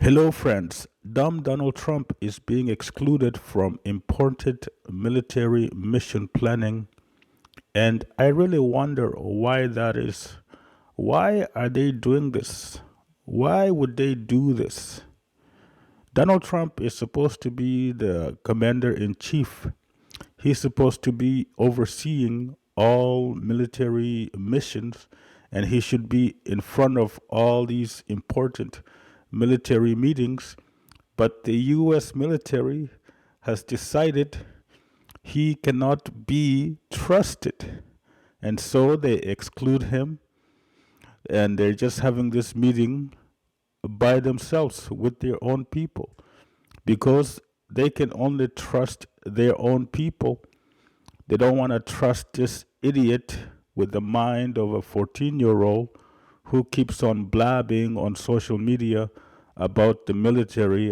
Hello, friends. Dumb Donald Trump is being excluded from important military mission planning, and I really wonder why that is. Why are they doing this? Why would they do this? Donald Trump is supposed to be the commander in chief. He's supposed to be overseeing all military missions, and he should be in front of all these important military meetings. But the US military has decided he cannot be trusted. And so they exclude him, and they're just having this meeting by themselves with their own people because they can only trust their own people. They don't want to trust this idiot with the mind of a 14-year-old who keeps on blabbing on social media about the military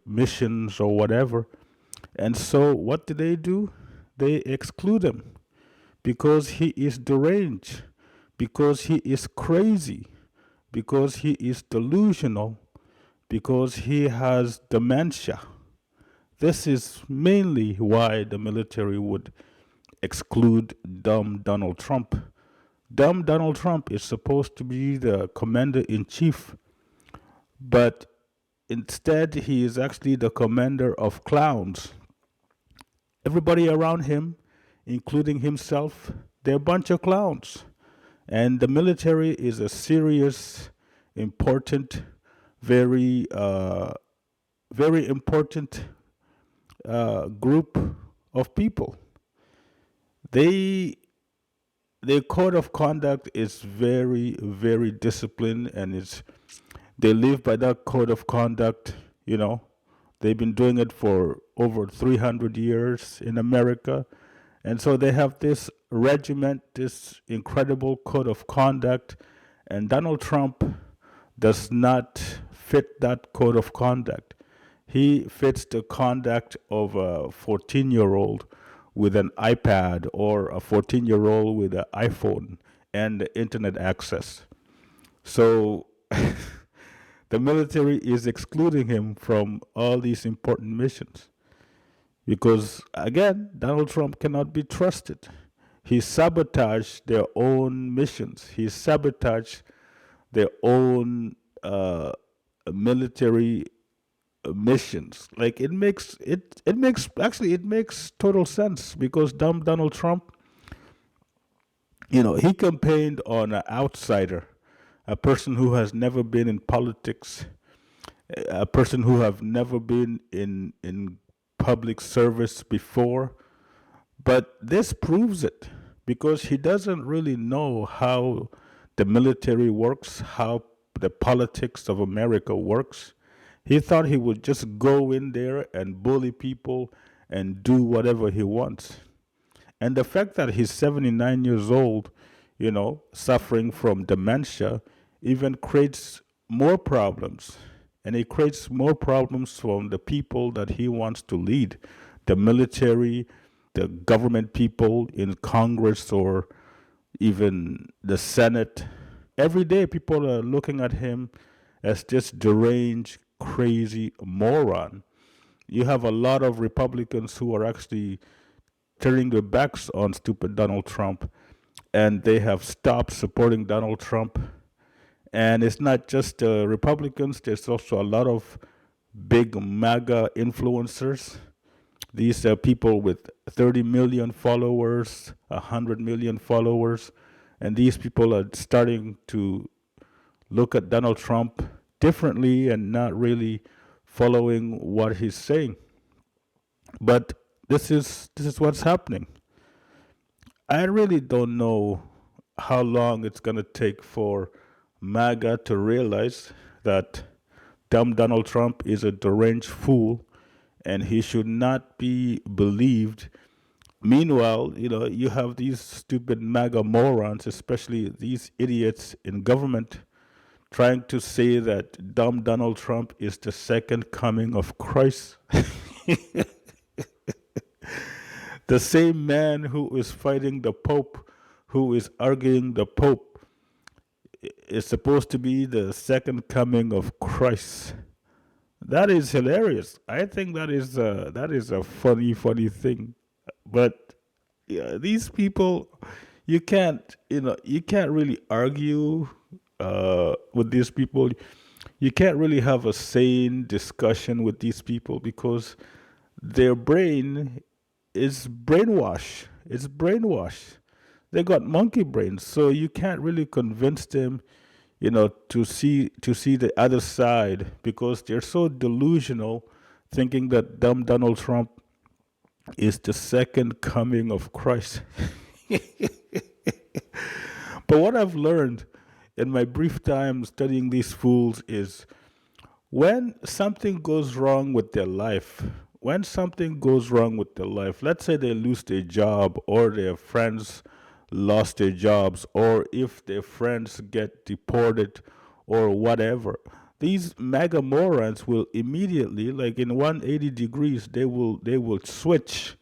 missions or whatever. And so what do? They exclude him because he is deranged, because he is crazy, because he is delusional, because he has dementia. This is mainly why the military would exclude dumb Donald Trump. Dumb Donald Trump is supposed to be the commander in chief, but instead he is actually the commander of clowns. Everybody around him, including himself, they're a bunch of clowns. And the military is a serious, important, very, very important group of people. They their code of conduct is very, very disciplined, and they live by that code of conduct. You know, they've been doing it for over 300 years in America, and so they have this regiment, this incredible code of conduct, and Donald Trump does not fit that code of conduct. He fits the conduct of a 14-year-old with an iPad or a 14-year-old with an iPhone and internet access. So the military is excluding him from all these important missions because, again, Donald Trump cannot be trusted. He sabotaged their own missions. He sabotaged their own military missions. Like it makes total sense because dumb Donald Trump, he campaigned on an outsider, a person who has never been in politics, a person who have never been in public service before. But this proves it because he doesn't really know how the military works, how the politics of America works. He thought he would just go in there and bully people and do whatever he wants. And the fact that he's 79 years old, suffering from dementia, even creates more problems. And it creates more problems from the people that he wants to lead, the military, the government people in Congress, or even the Senate. Every day, people are looking at him as this deranged, crazy moron. You have a lot of Republicans who are actually turning their backs on stupid Donald Trump, and they have stopped supporting Donald Trump. And it's not just Republicans, there's also a lot of big MAGA influencers. These are people with 30 million followers, 100 million followers, and these people are starting to look at Donald Trump differently and not really following what he's saying. But this is what's happening. I really don't know how long it's going to take for MAGA to realize that dumb Donald Trump is a deranged fool and he should not be believed. Meanwhile, you have these stupid MAGA morons, especially these idiots in government, trying to say that dumb Donald Trump is the second coming of Christ. The same man who is fighting the Pope, who is arguing the Pope, is supposed to be the second coming of Christ. That is hilarious. I think that is a funny thing. But yeah, these people, you can't really argue with these people. You can't really have a sane discussion with these people because their brain is brainwashed. It's brainwashed. They got monkey brains, so you can't really convince them, to see the other side because they're so delusional, thinking that dumb Donald Trump is the second coming of Christ. But what I've learned in my brief time studying these fools is when something goes wrong with their life, when something goes wrong with their life, let's say they lose their job or their friends lost their jobs or if their friends get deported or whatever, these mega morons will immediately, like in 180 degrees, they will switch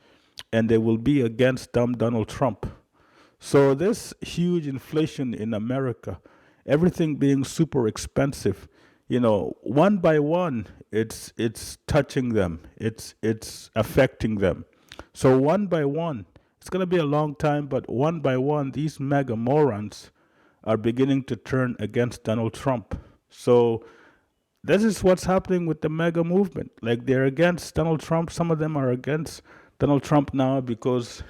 and they will be against dumb Donald Trump. So this huge inflation in America, everything being super expensive, one by one, it's touching them. It's affecting them. So one by one, it's gonna be a long time, but one by one, these mega morons are beginning to turn against Donald Trump. So this is what's happening with the mega movement. Like they're against Donald Trump. Some of them are against Donald Trump now because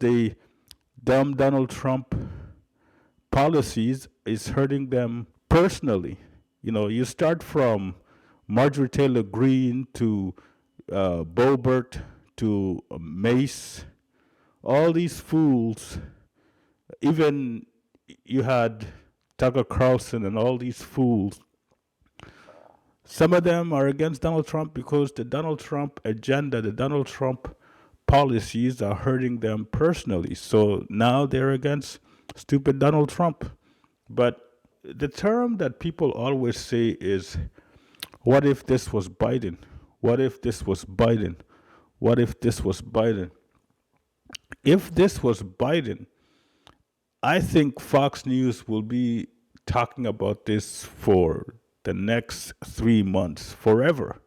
they dumb Donald Trump policies is hurting them personally. You start from Marjorie Taylor Greene to Boebert to Mace, all these fools. Even you had Tucker Carlson and all these fools. Some of them are against Donald Trump because the Donald Trump agenda, the Donald Trump policies are hurting them personally. So now they're against stupid Donald Trump. But the term that people always say is, what if this was Biden? What if this was Biden? What if this was Biden? If this was Biden, I think Fox News will be talking about this for the next 3 months, forever,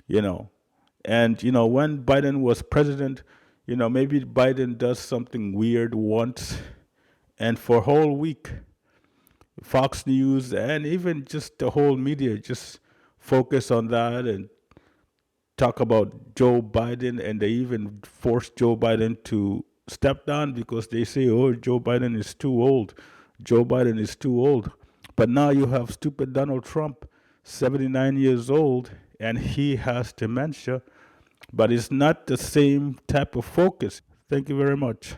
you know. And, when Biden was president, maybe Biden does something weird once, and for a whole week, Fox News and even just the whole media just focus on that and talk about Joe Biden, and they even force Joe Biden to step down because they say, oh, Joe Biden is too old. Joe Biden is too old. But now you have stupid Donald Trump, 79 years old, and he has dementia, but it's not the same type of focus. Thank you very much.